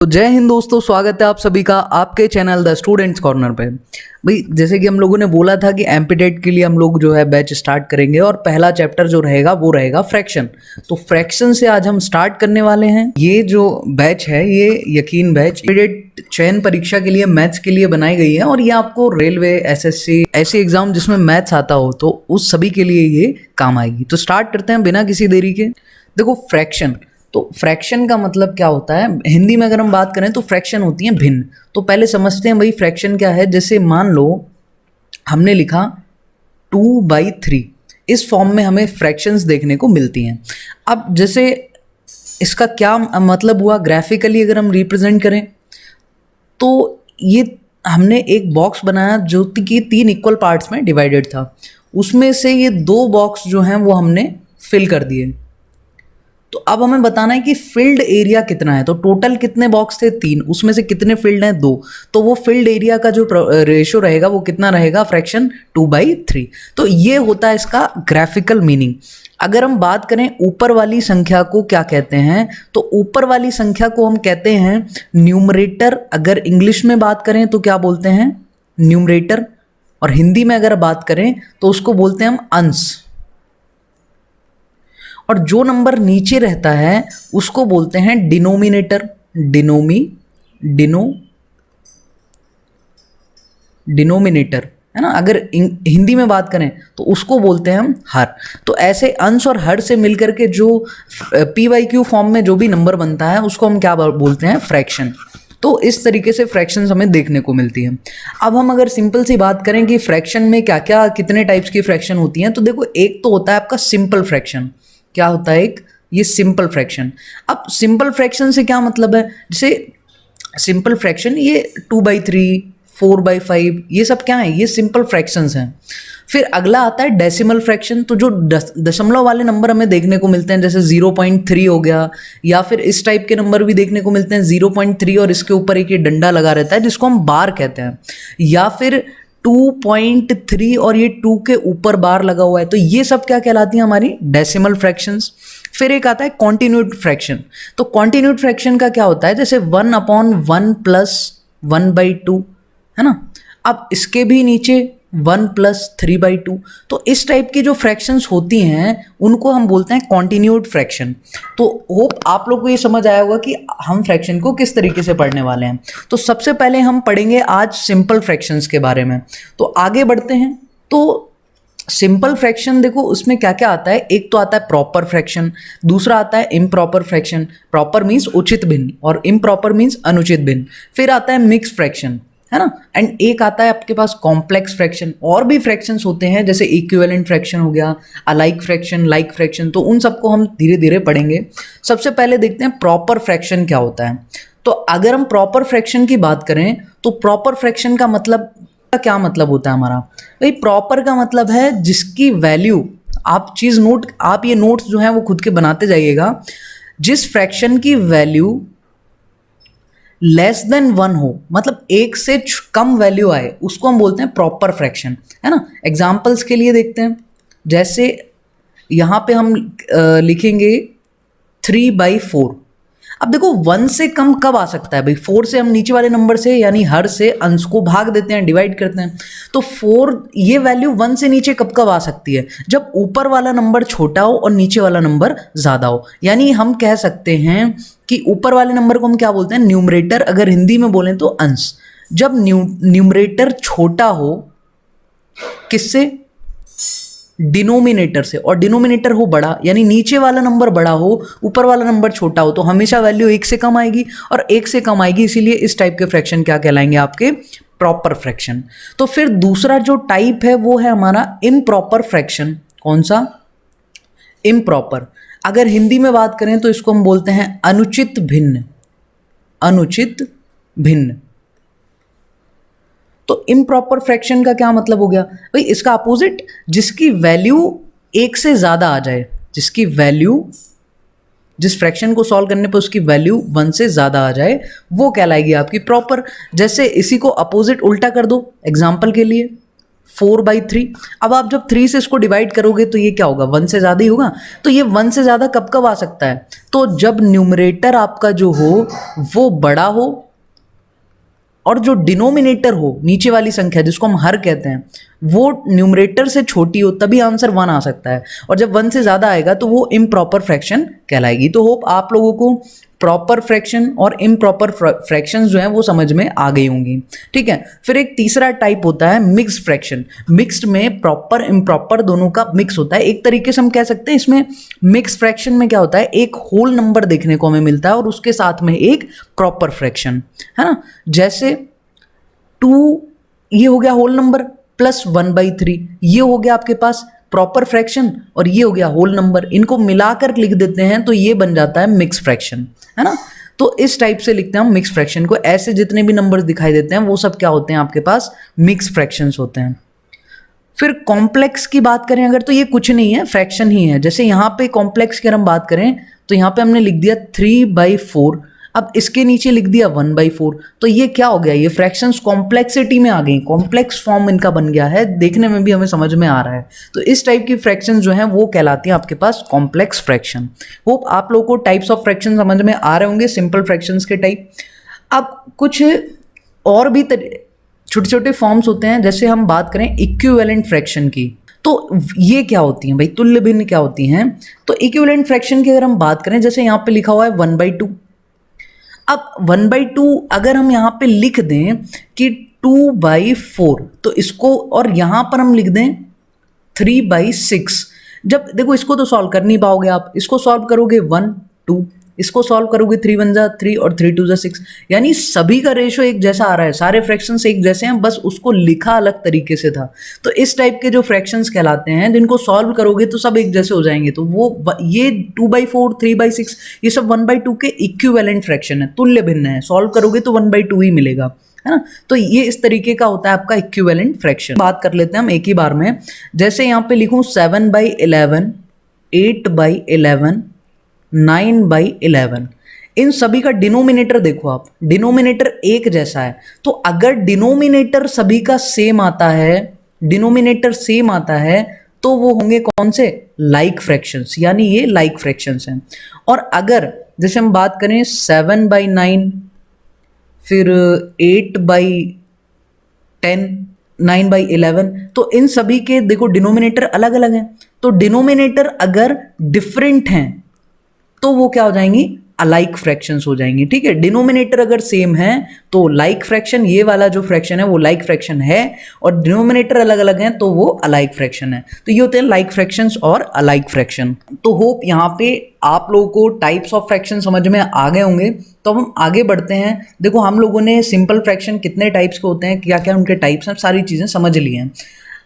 तो जय हिंद दोस्तों, स्वागत है आप सभी का आपके चैनल द स्टूडेंट्स कॉर्नर पे। भाई जैसे कि हम लोगों ने बोला था कि एमपीटेट के लिए हम लोग जो है बैच स्टार्ट करेंगे और पहला चैप्टर जो रहेगा वो रहेगा फ्रैक्शन। तो फ्रैक्शन से आज हम स्टार्ट करने वाले हैं। ये जो बैच है ये यकीन बैच एमपीटेट चयन परीक्षा के लिए मैथ्स के लिए बनाई गई है और ये आपको रेलवे एसएससी ऐसे एग्जाम जिसमें मैथ्स आता हो तो उस सभी के लिए ये काम आएगी। तो स्टार्ट करते हैं बिना किसी देरी के। देखो फ्रैक्शन, तो फ्रैक्शन का मतलब क्या होता है हिंदी में अगर हम बात करें तो फ्रैक्शन होती है भिन्न। तो पहले समझते हैं भाई फ्रैक्शन क्या है। जैसे मान लो हमने लिखा 2/3, इस फॉर्म में हमें फ्रैक्शंस देखने को मिलती हैं। अब जैसे इसका क्या मतलब हुआ ग्राफिकली अगर हम रिप्रेजेंट करें तो ये हमने एक बॉक्स बनाया जो कि 3 इक्वल पार्ट्स में डिवाइडेड था। उसमें से ये 2 बॉक्स जो हैं वो हमने फिल कर दिए। तो अब हमें बताना है कि फिल्ड एरिया कितना है। तो टोटल कितने बॉक्स थे 3, उसमें से कितने फिल्ड हैं 2। तो वो फिल्ड एरिया का जो रेशो रहेगा वो कितना रहेगा फ्रैक्शन 2/3। तो ये होता है इसका ग्राफिकल मीनिंग। अगर हम बात करें ऊपर वाली संख्या को क्या कहते हैं, तो ऊपर वाली संख्या को हम कहते हैं न्यूमरेटर। अगर इंग्लिश में बात करें तो क्या बोलते हैं न्यूमरेटर, और हिंदी में अगर बात करें तो उसको बोलते हैं हम अंश। और जो नंबर नीचे रहता है उसको बोलते हैं डिनोमिनेटर। डिनोमिनेटर है ना। अगर हिंदी में बात करें तो उसको बोलते हैं हम हर। तो ऐसे अंश और हर से मिलकर के जो PYQ फॉर्म में जो भी नंबर बनता है उसको हम क्या बोलते हैं फ्रैक्शन। तो इस तरीके से फ्रैक्शंस हमें देखने को मिलती हैं। अब हम अगर सिंपल सी बात करें कि फ्रैक्शन में क्या क्या कितने टाइप्स की फ्रैक्शन होती हैं, तो देखो एक तो होता है आपका सिंपल फ्रैक्शन। क्या होता है एक ये सिंपल फ्रैक्शन। अब सिंपल फ्रैक्शन से क्या मतलब है, जैसे सिंपल फ्रैक्शन ये 2/3 4/5 ये सब क्या है, ये सिंपल फ्रैक्शंस हैं। फिर अगला आता है डेसिमल फ्रैक्शन। तो जो दशमलव वाले नंबर हमें देखने को मिलते हैं जैसे 0.3 हो गया, या फिर इस टाइप के नंबर भी देखने को मिलते हैं 0.3 और इसके ऊपर एक ये डंडा लगा रहता है जिसको हम बार कहते हैं, या फिर 2.3 और ये 2 के ऊपर बार लगा हुआ है। तो ये सब क्या कहलाती हैं हमारी डेसिमल फ्रैक्शंस। फिर एक आता है कॉन्टिन्यूड फ्रैक्शन। तो कॉन्टिन्यूड फ्रैक्शन का क्या होता है, जैसे 1/1 + 1/2 है ना। अब इसके भी नीचे 1 + 3/2। तो इस टाइप की जो फ्रैक्शंस होती हैं उनको हम बोलते हैं कॉन्टिन्यूड फ्रैक्शन। तो होप आप लोग को ये समझ आया होगा कि हम फ्रैक्शन को किस तरीके से पढ़ने वाले हैं। तो सबसे पहले हम पढ़ेंगे आज सिंपल फ्रैक्शंस के बारे में। तो आगे बढ़ते हैं। तो सिंपल फ्रैक्शन देखो उसमें क्या क्या आता है। एक तो आता है प्रॉपर फ्रैक्शन, दूसरा आता है इम्प्रॉपर फ्रैक्शन। प्रॉपर मीन्स उचित भिन्न और इम्प्रॉपर मीन्स अनुचित भिन्न। फिर आता है मिक्स फ्रैक्शन है ना। एंड एक आता है आपके पास कॉम्प्लेक्स फ्रैक्शन। और भी फ्रैक्शंस होते हैं जैसे इक्विवेलेंट फ्रैक्शन हो गया, अलाइक फ्रैक्शन, लाइक फ्रैक्शन। तो उन सबको हम धीरे धीरे पढ़ेंगे। सबसे पहले देखते हैं प्रॉपर फ्रैक्शन क्या होता है। तो अगर हम प्रॉपर फ्रैक्शन की बात करें तो प्रॉपर फ्रैक्शन का मतलब क्या मतलब होता है हमारा, भाई प्रॉपर का मतलब है जिसकी वैल्यू आप ये नोट्स जो हैं वो खुद के बनाते जाइएगा। जिस फ्रैक्शन की वैल्यू लेस देन 1 हो, मतलब 1 से कम वैल्यू आए, उसको हम बोलते हैं प्रॉपर फ्रैक्शन है ना। एग्जाम्पल्स के लिए देखते हैं, जैसे यहाँ पे हम लिखेंगे 3/4। अब देखो 1 से कम कब आ सकता है भाई, 4 से हम नीचे वाले नंबर से यानी हर से अंश को भाग देते हैं, डिवाइड करते हैं। तो 4 ये वैल्यू 1 से नीचे कब कब आ सकती है, जब ऊपर वाला नंबर छोटा हो और नीचे वाला नंबर ज़्यादा हो। यानी हम कह सकते हैं कि ऊपर वाले नंबर को हम क्या बोलते हैं न्यूमरेटर, अगर हिंदी में बोलें तो अंश। जब न्यूमरेटर छोटा हो किससे, डिनोमिनेटर से, और डिनोमिनेटर हो बड़ा यानी नीचे वाला नंबर बड़ा हो ऊपर वाला नंबर छोटा हो, तो हमेशा वैल्यू 1 से कम आएगी और 1 से कम आएगी। इसीलिए इस टाइप के फ्रैक्शन क्या कहलाएंगे आपके प्रॉपर फ्रैक्शन। तो फिर दूसरा जो टाइप है वो है हमारा इम्प्रॉपर फ्रैक्शन। कौन सा, इम्प्रॉपर। अगर हिंदी में बात करें तो इसको हम बोलते हैं अनुचित भिन्न। अनुचित भिन्न। तो इम्प्रॉपर फ्रैक्शन का क्या मतलब हो गया भाई, इसका अपोजिट जिसकी वैल्यू 1 से ज़्यादा आ जाए, जिसकी वैल्यू जिस फ्रैक्शन को सॉल्व करने पर उसकी वैल्यू 1 से ज़्यादा आ जाए वो कहलाएगी आपकी प्रॉपर। जैसे इसी को अपोजिट उल्टा कर दो एग्जाम्पल के लिए 4/3। अब आप जब 3 से इसको डिवाइड करोगे तो ये क्या होगा, 1 से ज़्यादा ही होगा। तो ये 1 से ज़्यादा कब कब आ सकता है, तो जब न्यूमरेटर आपका जो हो वो बड़ा हो और जो डिनोमिनेटर हो, नीचे वाली संख्या जिसको हम हर कहते हैं, वो न्यूमरेटर से छोटी हो, तभी आंसर 1 आ सकता है। और जब 1 से ज़्यादा आएगा तो वो इम्प्रॉपर फ्रैक्शन कहलाएगी। तो होप आप लोगों को प्रॉपर फ्रैक्शन और इम्प्रॉपर फ्रैक्शंस जो हैं वो समझ में आ गई होंगी। ठीक है, फिर एक तीसरा टाइप होता है मिक्स्ड फ्रैक्शन। मिक्स्ड में प्रॉपर इम्प्रॉपर दोनों का मिक्स होता है। एक तरीके से हम कह सकते हैं इसमें मिक्स फ्रैक्शन में क्या होता है, एक होल नंबर देखने को हमें मिलता है और उसके साथ में एक प्रॉपर फ्रैक्शन, है ना। जैसे 2 ये हो गया होल नंबर प्लस 1/3, ये हो गया आपके पास प्रॉपर फ्रैक्शन, और ये हो गया होल नंबर। इनको मिलाकर लिख देते हैं तो ये बन जाता है मिक्स फ्रैक्शन, है ना। तो इस टाइप से लिखते हैं हम मिक्स फ्रैक्शन को। ऐसे जितने भी नंबर्स दिखाई देते हैं वो सब क्या होते हैं, आपके पास मिक्स फ्रैक्शंस होते हैं। फिर कॉम्प्लेक्स की बात करें अगर, तो ये कुछ नहीं है, फ्रैक्शन ही है। जैसे यहाँ पे कॉम्प्लेक्स की अगर हम बात करें तो यहाँ पे हमने लिख दिया 3/4, अब इसके नीचे लिख दिया 1/4, तो ये क्या हो गया, ये फ्रैक्शंस कॉम्प्लेक्सिटी में आ गई, कॉम्प्लेक्स फॉर्म इनका बन गया है, देखने में भी हमें समझ में आ रहा है। तो इस टाइप की फ्रैक्शंस जो हैं वो कहलाती हैं आपके पास कॉम्प्लेक्स फ्रैक्शन। होप आप लोगों को टाइप्स ऑफ फ्रैक्शन समझ में आ रहे होंगे, सिंपल फ्रैक्शंस के टाइप। अब कुछ और भी छोटे छोटे फॉर्म्स होते हैं। जैसे हम बात करें इक्विवेलेंट फ्रैक्शन की, तो ये क्या होती हैं भाई, तुल्य भिन्न क्या होती हैं। तो इक्विवेलेंट फ्रैक्शन की अगर हम बात करें, जैसे यहाँ पे लिखा हुआ है 1/2। अब 1/2 अगर हम यहाँ पे लिख दें कि 2/4, तो इसको, और यहाँ पर हम लिख दें 3/6। जब देखो इसको तो सॉल्व कर नहीं पाओगे आप, इसको सॉल्व करोगे 1 2, इसको सॉल्व करोगे 3 1 जा 3 और 3 2 जा 6, यानी सभी का रेशो एक जैसा आ रहा है, सारे फ्रैक्शंस एक जैसे हैं, बस उसको लिखा अलग तरीके से था। तो इस टाइप के जो फ्रैक्शंस कहलाते हैं, जिनको सॉल्व करोगे तो सब एक जैसे हो जाएंगे। तो वो ये 2/4 3/6 ये सब 1/2 के इक्विवेलेंट फ्रैक्शन है, तुल्य भिन्न है। सॉल्व करोगे तो 1/2 ही मिलेगा, है ना। तो ये इस तरीके का होता है आपका इक्विवेलेंट फ्रैक्शन। बात कर लेते हैं हम एक ही बार में। जैसे यहाँ पे लिखूं 7/11, 8/11, 9/11, इन सभी का डिनोमिनेटर देखो आप, डिनोमिनेटर एक जैसा है। तो अगर डिनोमिनेटर सभी का सेम आता है, डिनोमिनेटर सेम आता है, तो वो होंगे कौन से, लाइक फ्रैक्शंस, यानी ये लाइक फ्रैक्शंस हैं। और अगर जैसे हम बात करें 7/9, फिर 8/10, 9/11, तो इन सभी के देखो डिनोमिनेटर अलग अलग हैं। तो डिनोमिनेटर अगर डिफरेंट हैं तो वो क्या हो जाएंगी, अलाइक फ्रैक्शंस हो जाएंगी। ठीक है, डिनोमिनेटर अगर सेम है तो लाइक फ्रैक्शन, ये वाला जो फ्रैक्शन है वो लाइक फ्रैक्शन है, और डिनोमिनेटर अलग अलग हैं तो वो अलाइक फ्रैक्शन है। तो ये होते हैं लाइक फ्रैक्शंस और अलाइक फ्रैक्शन। तो होप यहाँ पे आप लोगों को टाइप्स ऑफ फ्रैक्शन समझ में आ गए होंगे। तो हम आगे बढ़ते हैं। देखो हम लोगों ने सिंपल फ्रैक्शन कितने टाइप्स के होते हैं, क्या क्या उनके टाइप्स हैं, सारी चीज़ें समझ ली हैं।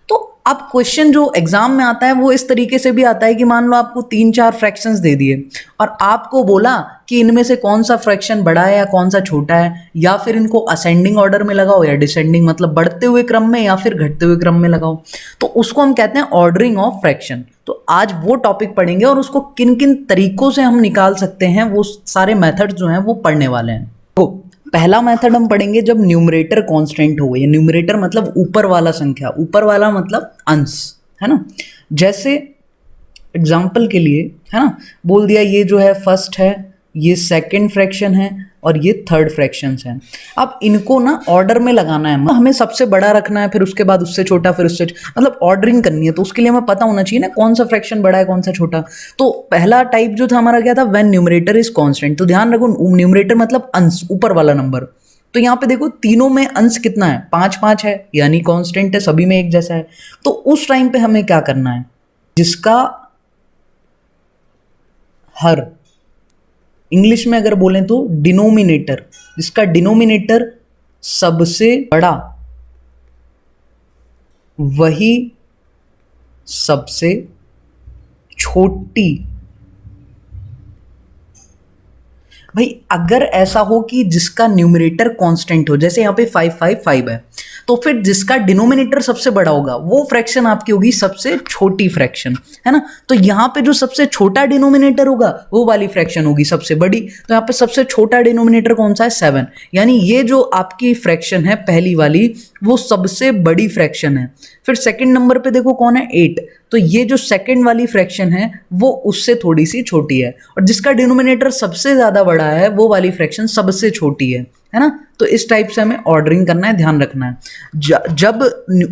तो अब क्वेश्चन जो एग्जाम में आता है वो इस तरीके से भी आता है कि मान लो आपको 3-4 फ्रैक्शंस दे दिए और आपको बोला कि इनमें से कौन सा फ्रैक्शन बड़ा है या कौन सा छोटा है, या फिर इनको असेंडिंग ऑर्डर में लगाओ या डिसेंडिंग, मतलब बढ़ते हुए क्रम में या फिर घटते हुए क्रम में लगाओ। तो उसको हम कहते हैं ऑर्डरिंग ऑफ फ्रैक्शन। तो आज वो टॉपिक पढ़ेंगे और उसको किन किन तरीकों से हम निकाल सकते हैं, वो सारे मेथड्स जो हैं वो पढ़ने वाले हैं। तो पहला मेथड हम पढ़ेंगे जब न्यूमरेटर कांस्टेंट हो। ये न्यूमरेटर मतलब ऊपर वाला संख्या, ऊपर वाला मतलब अंश, है ना। जैसे एग्जाम्पल के लिए, है ना, बोल दिया ये जो है फर्स्ट है, ये सेकंड फ्रैक्शन है और ये थर्ड फ्रैक्शंस हैं। अब इनको ना ऑर्डर में लगाना है, हमें सबसे बड़ा रखना है, फिर उसके बाद उससे छोटा, फिर उससे मतलब ऑर्डरिंग करनी है। तो उसके लिए हमें पता होना चाहिए ना कौन सा फ्रैक्शन बड़ा है कौन सा छोटा। तो पहला टाइप जो था हमारा क्या था, व्हेन न्यूमरेटर इज कांस्टेंट। तो ध्यान रखो न्यूमरेटर मतलब अंश, ऊपर वाला नंबर। तो यहाँ पे देखो तीनों में अंश कितना है, 5-5 है, यानी कांस्टेंट है, सभी में एक जैसा है। तो उस टाइम पे हमें क्या करना है, जिसका हर, इंग्लिश में अगर बोलें तो डिनोमिनेटर, जिसका डिनोमिनेटर सबसे बड़ा वही सबसे छोटी। भाई अगर ऐसा हो कि जिसका न्यूमरेटर कांस्टेंट हो, जैसे यहाँ पे 5 5 5 है, तो फिर जिसका डिनोमिनेटर सबसे बड़ा होगा वो फ्रैक्शन आपकी होगी सबसे छोटी फ्रैक्शन, है ना। तो यहाँ पे जो सबसे छोटा डिनोमिनेटर होगा वो वाली फ्रैक्शन होगी सबसे बड़ी। तो यहाँ पे सबसे छोटा डिनोमिनेटर कौन सा है, 7, यानी ये जो आपकी फ्रैक्शन है पहली वाली वो सबसे बड़ी फ्रैक्शन है। फिर सेकंड नंबर पे देखो कौन है, 8, तो ये जो सेकंड वाली फ्रैक्शन है वो उससे थोड़ी सी छोटी है, और जिसका डिनोमिनेटर सबसे ज़्यादा बड़ा है वो वाली फ्रैक्शन सबसे छोटी है ना। तो इस टाइप से हमें ऑर्डरिंग करना है, ध्यान रखना है। जब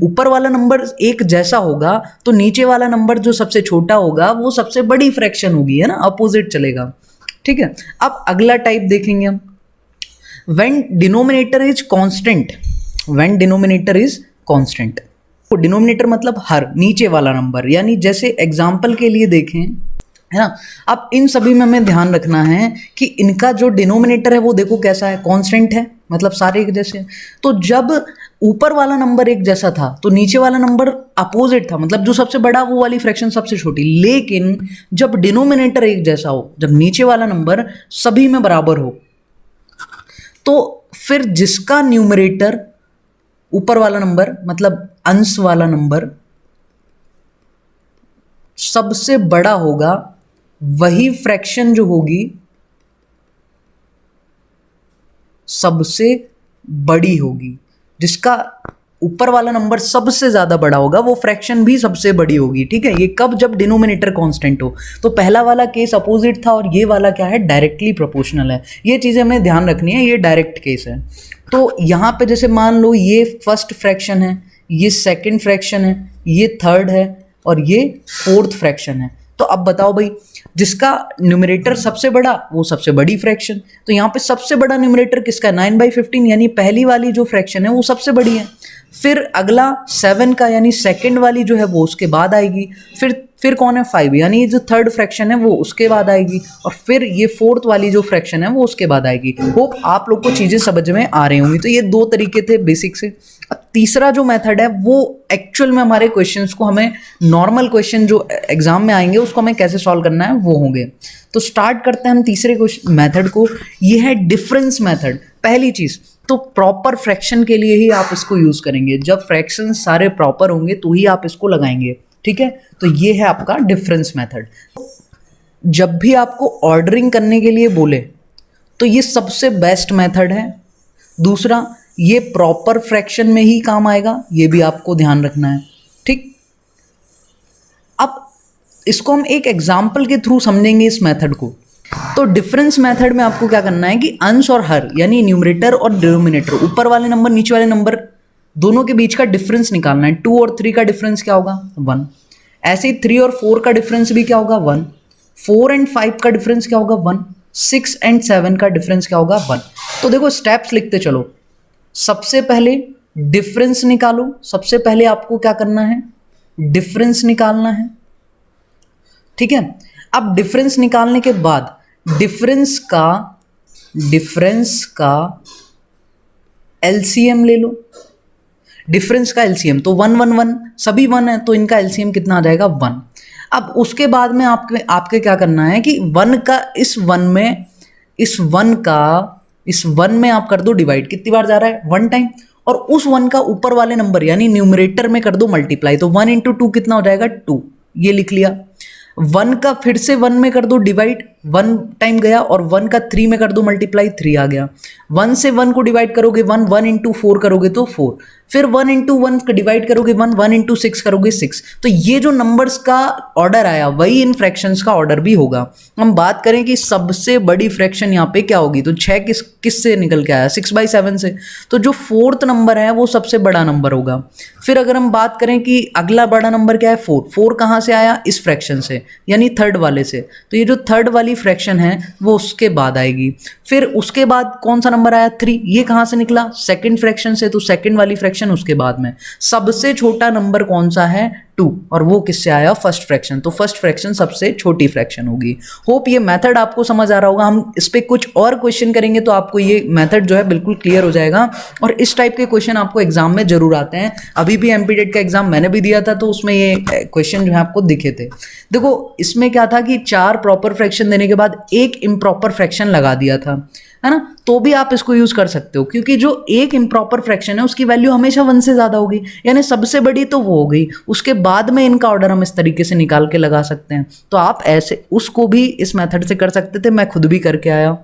ऊपर वाला नंबर एक जैसा होगा तो नीचे वाला नंबर जो सबसे छोटा होगा वो सबसे बड़ी फ्रैक्शन होगी, है ना, अपोजिट चलेगा, ठीक है। अब अगला टाइप देखेंगे हम, when denominator is constant, when denominator is constant. तो डिनोमिनेटर मतलब हर, नीचे वाला नंबर, यानी जैसे एग्जाम्पल के लिए देखें, है ना। अब इन सभी में हमें ध्यान रखना है कि इनका जो डिनोमिनेटर है वो देखो कैसा है, कांस्टेंट है, मतलब सारे एक जैसे हैं। तो जब ऊपर वाला नंबर एक जैसा था तो नीचे वाला नंबर अपोजिट था, मतलब जो सबसे बड़ा वो वाली फ्रैक्शन सबसे छोटी। लेकिन जब डिनोमिनेटर एक जैसा हो, जब नीचे वाला नंबर सभी में बराबर हो, तो फिर जिसका न्यूमरेटर ऊपर वाला नंबर मतलब अंश वाला नंबर सबसे बड़ा होगा, वही फ्रैक्शन जो होगी सबसे बड़ी होगी। जिसका ऊपर वाला नंबर सबसे ज्यादा बड़ा होगा वो फ्रैक्शन भी सबसे बड़ी होगी, ठीक है। ये कब, जब डिनोमिनेटर कांस्टेंट हो। तो पहला वाला केस अपोजिट था और ये वाला क्या है, डायरेक्टली प्रोपोर्शनल है। ये चीजें हमें ध्यान रखनी है, ये डायरेक्ट केस है। तो यहाँ पे जैसे मान लो ये फर्स्ट फ्रैक्शन है, ये सेकंड फ्रैक्शन है, ये थर्ड है और ये फोर्थ फ्रैक्शन है। तो अब बताओ भाई, जिसका न्यूमरेटर सबसे बड़ा वो सबसे बड़ी फ्रैक्शन। तो यहाँ पे सबसे बड़ा न्यूमरेटर किसका है, 9/15, यानी पहली वाली जो फ्रैक्शन है वो सबसे बड़ी है। फिर अगला 7 का, यानी सेकंड वाली जो है वो उसके बाद आएगी। फिर कौन है, 5, यानी ये जो थर्ड फ्रैक्शन है वो उसके बाद आएगी। और फिर ये फोर्थ वाली जो फ्रैक्शन है वो उसके बाद आएगी। होप आप लोग को चीज़ें समझ में आ रही होंगी। तो ये 2 तरीके थे बेसिक से। अब तीसरा जो मेथड है वो एक्चुअल में हमारे क्वेश्चंस को, हमें नॉर्मल क्वेश्चन जो एग्जाम में आएंगे उसको हमें कैसे सॉल्व करना है वो होंगे। तो स्टार्ट करते हैं हम तीसरे क्वेश्चन मेथड को। ये है डिफरेंस मेथड। पहली चीज़ तो प्रॉपर फ्रैक्शन के लिए ही आप इसको यूज़ करेंगे। जब फ्रैक्शन सारे प्रॉपर होंगे तो ही आप इसको लगाएंगे, ठीक है। तो ये है आपका डिफरेंस मेथड। जब भी आपको ऑर्डरिंग करने के लिए बोले तो ये सबसे बेस्ट मेथड है। दूसरा, ये प्रॉपर फ्रैक्शन में ही काम आएगा, ये भी आपको ध्यान रखना है, ठीक। अब इसको हम एक एग्जाम्पल के थ्रू समझेंगे इस मेथड को। तो डिफरेंस मेथड में आपको क्या करना है कि अंश और हर, यानी न्यूमरेटर और डिनोमिनेटर, ऊपर वाले नंबर नीचे वाले नंबर दोनों के बीच का डिफरेंस निकालना है। 2 और 3 का डिफरेंस क्या होगा, 1। ऐसे ही 3 और 4 का डिफरेंस भी क्या होगा, 1। 4 एंड 5 का डिफरेंस क्या होगा, 1। 6 एंड 7 का डिफरेंस क्या होगा, 1। तो देखो स्टेप्स लिखते चलो। सबसे पहले डिफरेंस निकालो। सबसे पहले आपको क्या करना है, डिफरेंस निकालना है, ठीक है। अब डिफरेंस निकालने के बाद डिफरेंस का एलसीएम ले लो। डिफरेंस का एलसीएम तो 1 1 1, सभी 1 है तो इनका एलसीएम कितना आ जाएगा, 1। अब उसके बाद में आपके क्या करना है कि 1 का इस 1 में आप कर दो डिवाइड। कितनी बार जा रहा है, 1 टाइम। और उस 1 का ऊपर वाले नंबर यानी न्यूमरेटर में कर दो मल्टीप्लाई। तो 1 × 2 कितना हो जाएगा, 2। ये लिख लिया। 1 का फिर से 1 में कर दो डिवाइड, 1 टाइम गया। और 1 का 3 में कर दो मल्टीप्लाई, 3 आ गया। 1 से 1 को डिवाइड करोगे 1, 1 × 4 करोगे तो 4। फिर 1 × 1 का डिवाइड करोगे 1, 1 × 6 करोगे 6। तो ये जो नंबर्स का ऑर्डर आया वही इन फ्रैक्शंस का ऑर्डर भी होगा। हम बात करें कि सबसे बड़ी फ्रैक्शन यहाँ पे क्या होगी, तो 6 किस से निकल के आया, 6/7 से। तो जो फोर्थ नंबर है वो सबसे बड़ा नंबर होगा। फिर अगर हम बात करें कि अगला बड़ा नंबर क्या है, 4 कहाँ से आया, इस फ्रैक्शन से, यानी थर्ड वाले से। तो ये जो थर्ड वाली फ्रैक्शन है वो उसके बाद आएगी। फिर उसके बाद कौन सा नंबर आया, 3। ये कहाँ से निकला, सेकंड फ्रैक्शन से। तो सेकंड वाली फ्रैक्शन उसके बाद में। सबसे छोटा नंबर कौन सा है, 2, और वो किससे आया, फर्स्ट फ्रैक्शन। तो फर्स्ट फ्रैक्शन सबसे छोटी फ्रैक्शन होगी। होप ये मेथड आपको समझ आ रहा होगा। हम इस पे कुछ और क्वेश्चन करेंगे तो आपको ये मेथड जो है बिल्कुल क्लियर हो जाएगा। और इस टाइप के क्वेश्चन आपको एग्जाम में जरूर आते हैं। अभी भी एमपीटेट का एग्जाम मैंने भी दिया था तो उसमें ये क्वेश्चन जो है आपको दिखे थे। देखो इसमें क्या था कि 4 प्रॉपर फ्रैक्शन देने के बाद एक इम्प्रॉपर फ्रैक्शन लगा दिया था। है ना, तो भी आप इसको यूज कर सकते हो, क्योंकि जो एक इम्प्रॉपर फ्रैक्शन है उसकी वैल्यू हमेशा 1 से ज्यादा होगी, यानी सबसे बड़ी तो वो हो गई, उसके बाद में इनका ऑर्डर हम इस तरीके से निकाल के लगा सकते हैं। तो आप ऐसे उसको भी इस मेथड से कर सकते थे, मैं खुद भी करके आया।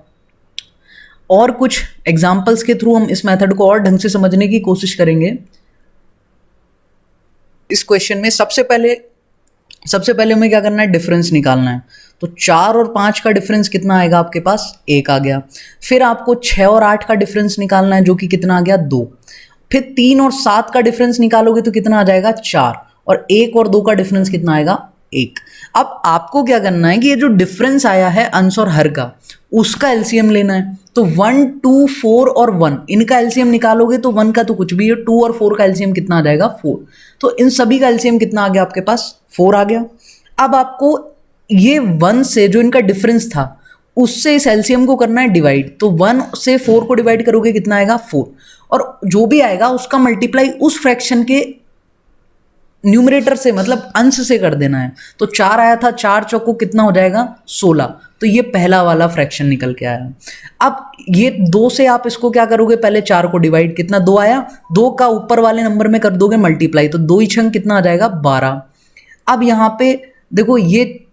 और कुछ एग्जाम्पल्स के थ्रू हम इस मेथड को और ढंग से समझने की कोशिश करेंगे। इस क्वेश्चन में सबसे पहले हमें क्या करना है, डिफरेंस निकालना है। तो 4 और 5 का डिफरेंस कितना आएगा आपके पास, 1 आ गया। फिर आपको 6 और 8 का डिफरेंस निकालना है, जो कि कितना आ गया, 2। फिर 3 और 7 का डिफरेंस निकालोगे तो कितना आ जाएगा, 4। और 1 और 2 का डिफरेंस कितना आएगा, 1। अब आपको क्या करना है कि ये जो डिफरेंस आया है अंश और हर का, उसका एलसीएम लेना है। तो 1, 2, 4 और 1 इनका एलसीएम निकालोगे तो 1 का तो कुछ भी है, 2 और 4 का एलसीएम कितना आ जाएगा, 4। तो इन सभी का एलसीएम कितना आ गया आपके पास, 4 आ गया। अब आपको ये 1 से जो इनका डिफरेंस था उससे इस एलसीएम को करना है डिवाइड। तो 1 से 4 को डिवाइड करोगे कितना आएगा, 4। और जो भी आएगा उसका मल्टीप्लाई उस फ्रैक्शन के न्यूमरेटर से, मतलब अंश से कर देना है। तो 4 आया था, 4 चौको कितना हो जाएगा, 16। तो ये पहला वाला फ्रैक्शन निकल के आया। अब ये 2 से आप इसको क्या करोगे, पहले 4 को डिवाइड, कितना 2 आया, 2 का ऊपर वाले नंबर में कर दोगे मल्टीप्लाई, तो 2 ही छंग कितना आ जाएगा, 12। अब यहां पे देखो, ये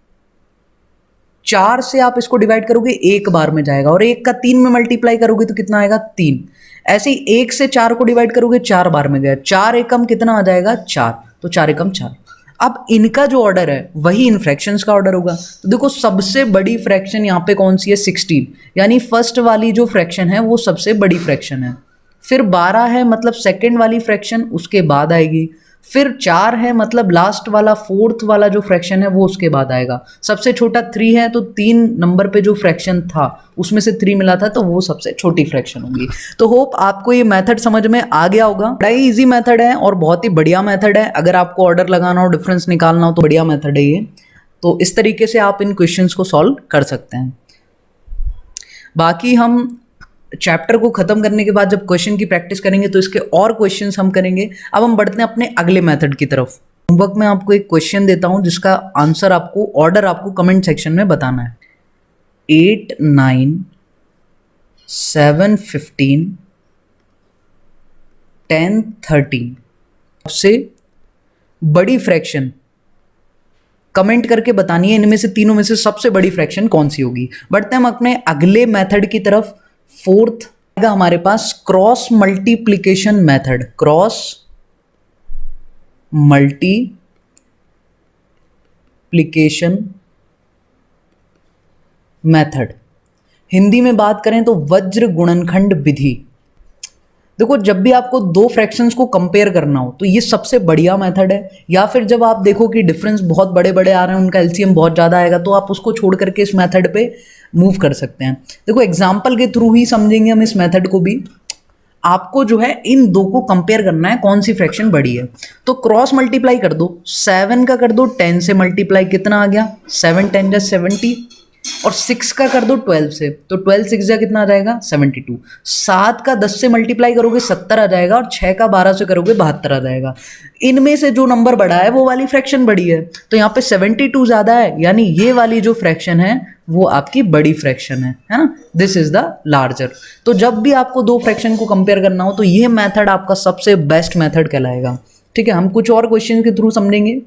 4 से आप इसको डिवाइड करोगे एक बार में जाएगा, और 1 का 3 में मल्टीप्लाई करोगे तो कितना आएगा, 3। ऐसे ही 1 से 4 को डिवाइड करोगे 4 बार में गया, 4 एकम कितना आ जाएगा, 4। तो 4 एकम 4। अब इनका जो ऑर्डर है वही इन फ्रैक्शंस का ऑर्डर होगा। तो देखो सबसे बड़ी फ्रैक्शन यहाँ पे कौन सी है, 16, यानी फर्स्ट वाली जो फ्रैक्शन है वो सबसे बड़ी फ्रैक्शन है। फिर 12 है, मतलब सेकंड वाली फ्रैक्शन उसके बाद आएगी। फिर 4 है, मतलब लास्ट वाला फोर्थ वाला जो फ्रैक्शन है वो उसके बाद आएगा। सबसे छोटा 3 है, तो 3 नंबर पे जो फ्रैक्शन था उसमें से 3 मिला था, तो वो सबसे छोटी फ्रैक्शन होगी। तो होप आपको ये मेथड समझ में आ गया होगा। बड़ा ही ईजी मेथड है और बहुत ही बढ़िया मेथड है। अगर आपको ऑर्डर लगाना हो, डिफरेंस निकालना हो, तो बढ़िया मेथड है ये। तो इस तरीके से आप इन क्वेश्चंस को सॉल्व कर सकते हैं। बाकी हम चैप्टर को खत्म करने के बाद जब क्वेश्चन की प्रैक्टिस करेंगे तो इसके और क्वेश्चंस हम करेंगे। अब हम बढ़ते हैं अपने अगले मेथड की तरफ। होमवर्क में आपको एक क्वेश्चन देता हूं जिसका आंसर आपको, ऑर्डर आपको कमेंट सेक्शन में बताना है। 8, 9, 7, 15, 10, 13 सबसे बड़ी फ्रैक्शन कमेंट करके बतानी है। इनमें से तीनों में से सबसे बड़ी फ्रैक्शन कौन सी होगी। बढ़ते हैं हम अपने अगले मेथड की तरफ। फोर्थ आएगा हमारे पास cross multiplication method. Cross multiplication method, Hindi में बात करें तो वज्र गुणनखंड विधि। देखो जब भी आपको दो फ्रैक्शंस को कंपेयर करना हो तो ये सबसे बढ़िया मेथड है। या फिर जब आप देखो कि डिफरेंस बहुत बड़े बड़े आ रहे हैं, उनका एलसीएम बहुत ज़्यादा आएगा, तो आप उसको छोड़ करके इस मेथड पे मूव कर सकते हैं। देखो एग्जाम्पल के थ्रू ही समझेंगे हम इस मेथड को भी। आपको जो है इन दो को कंपेयर करना है, कौन सी फ्रैक्शन बड़ी है। तो क्रॉस मल्टीप्लाई कर दो, 7 का कर दो 10 से मल्टीप्लाई, कितना आ गया 7 10 जा 70, और 6 का कर दो 12 से, तो 12 6 जा कितना आ जाएगा 72। 7 का 10 से मल्टीप्लाई करोगे 70 आ जाएगा, और 6 का 12 से करोगे 72 आ जाएगा। इनमें से जो नंबर बड़ा है वो वाली फ्रैक्शन बड़ी है, तो यहाँ पे 72 ज़्यादा है, यानी ये वाली जो फ्रैक्शन है वो आपकी बड़ी फ्रैक्शन है ना। This is the larger. तो जब भी आपको दो फ्रैक्शन को कंपेयर करना हो तो ये मेथड आपका सबसे बेस्ट मेथड कहलाएगा। ठीक है, हम कुछ और क्वेश्चन के थ्रू समझेंगे।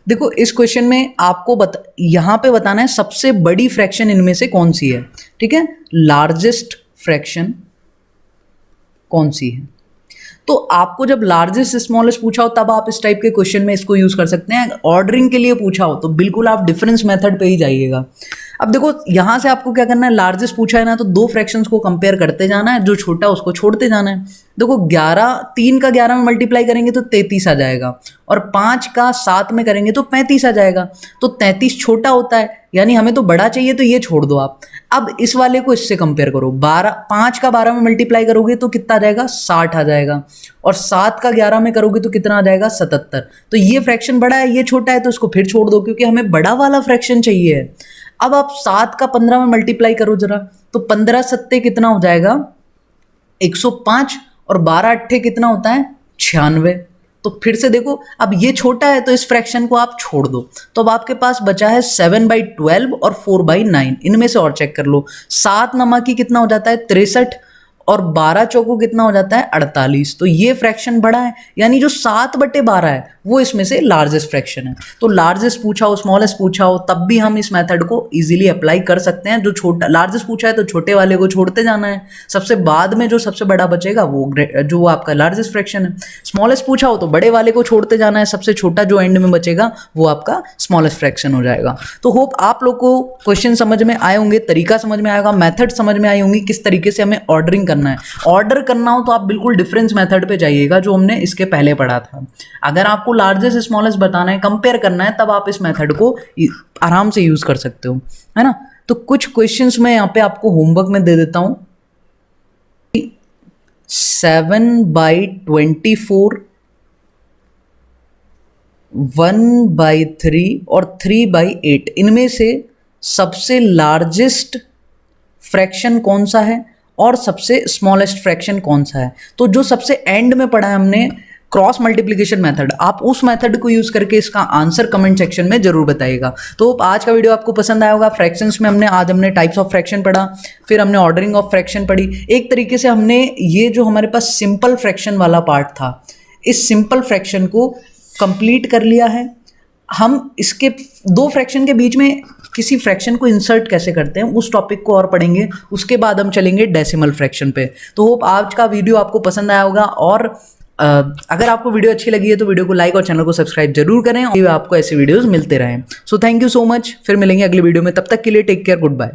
देखो इस क्वेश्चन में आपको यहाँ पे बताना है सबसे बड़ी फ्रैक्शन इनमें से कौन सी है। ठीक है, लार्जेस्ट फ्रैक्शन कौन सी है। तो आपको जब लार्जेस्ट स्मॉलेस्ट पूछा हो तब आप इस टाइप के क्वेश्चन में इसको यूज कर सकते हैं। ऑर्डरिंग के लिए पूछा हो तो बिल्कुल आप डिफरेंस मेथड पे ही जाइएगा। अब देखो यहां से आपको क्या करना है, लार्जेस्ट पूछा है ना, तो दो फ्रैक्शंस को कंपेयर करते जाना है, जो छोटा उसको छोड़ते जाना है। देखो 3 का 11 में मल्टीप्लाई करेंगे तो 33 आ जाएगा, और 5 का 7 में करेंगे तो 35 आ जाएगा। तो 33 छोटा होता है, यानी हमें तो बड़ा चाहिए, तो ये छोड़ दो आप। अब इस वाले को इससे कंपेयर करो, 5 का 12 में मल्टीप्लाई करोगे तो कितना आ जाएगा 60 आ जाएगा, और 7 का 11 में करोगे तो कितना आ जाएगा 77। तो ये फ्रैक्शन बड़ा है, ये छोटा है, तो इसको फिर छोड़ दो, क्योंकि हमें बड़ा वाला फ्रैक्शन चाहिए है। अब आप 7 का 15 में मल्टीप्लाई करो जरा, तो 15 सत्ते कितना हो जाएगा 105, और 12 अट्ठे कितना होता है 96। तो फिर से देखो, अब ये छोटा है तो इस फ्रैक्शन को आप छोड़ दो, तो अब आपके पास बचा है 7/12 और 4/9। इनमें से और चेक कर लो, 7 नमक की कितना हो जाता है 63 और 12 चौको कितना हो जाता है 48। तो ये फ्रैक्शन बड़ा है, यानी जो 7/12 है वो इसमें से लार्जेस्ट फ्रैक्शन है। तो लार्जेस्ट पूछा हो स्मॉलेस्ट पूछा हो तब भी हम इस मेथड को इजीली अप्लाई कर सकते हैं। जो छोटा लार्जेस्ट पूछा है तो छोटे वाले को छोड़ते जाना है, सबसे बाद में जो सबसे बड़ा बचेगा वो जो आपका लार्जेस्ट फ्रैक्शन है। स्मॉलेस्ट पूछा हो तो बड़े वाले को छोड़ते जाना है, सबसे छोटा जो एंड में बचेगा वो आपका स्मॉलेस्ट फ्रैक्शन हो जाएगा। तो होप आप लोग को क्वेश्चन समझ में आए होंगे, तरीका समझ में आएगा, मेथड समझ में आई होंगी किस तरीके से हमें ऑर्डरिंग करना है। ऑर्डर करना हो तो आप बिल्कुल डिफरेंस मेथड पे जाइएगा जो हमने इसके पहले पढ़ा था। अगर आपको लार्जेस्ट स्मॉलेस्ट बताना है, कंपेयर करना है, तब आप इस मेथड को आराम से यूज कर सकते हो, है ना। तो कुछ क्वेश्चंस मैं यहाँ पे आपको होमवर्क में दे देता हूं। 7/24, 1/3 और 3/8 इनमें से सबसे लार्जेस्ट फ्रैक्शन कौन सा है और सबसे स्मॉलेस्ट फ्रैक्शन कौन सा है। तो जो सबसे एंड में पढ़ा है हमने क्रॉस मल्टीप्लिकेशन मेथड, आप उस मेथड को यूज करके इसका आंसर कमेंट सेक्शन में जरूर बताइएगा। तो आज का वीडियो आपको पसंद आया होगा। फ्रैक्शंस में हमने टाइप्स ऑफ फ्रैक्शन पढ़ा, फिर हमने ऑर्डरिंग ऑफ फ्रैक्शन पढ़ी। एक तरीके से हमने ये जो हमारे पास सिंपल फ्रैक्शन वाला पार्ट था, इस सिंपल फ्रैक्शन को कंप्लीट कर लिया है। हम इसके दो फ्रैक्शन के बीच में किसी फ्रैक्शन को इंसर्ट कैसे करते हैं उस टॉपिक को और पढ़ेंगे, उसके बाद हम चलेंगे डेसिमल फ्रैक्शन पे। तो होप आज का वीडियो आपको पसंद आया होगा, और अगर आपको वीडियो अच्छी लगी है तो वीडियो को लाइक और चैनल को सब्सक्राइब जरूर करें, और आपको ऐसे वीडियोस मिलते रहें। So thank you so much, फिर मिलेंगे अगली वीडियो में, तब तक के लिए टेक केयर, गुड बाय।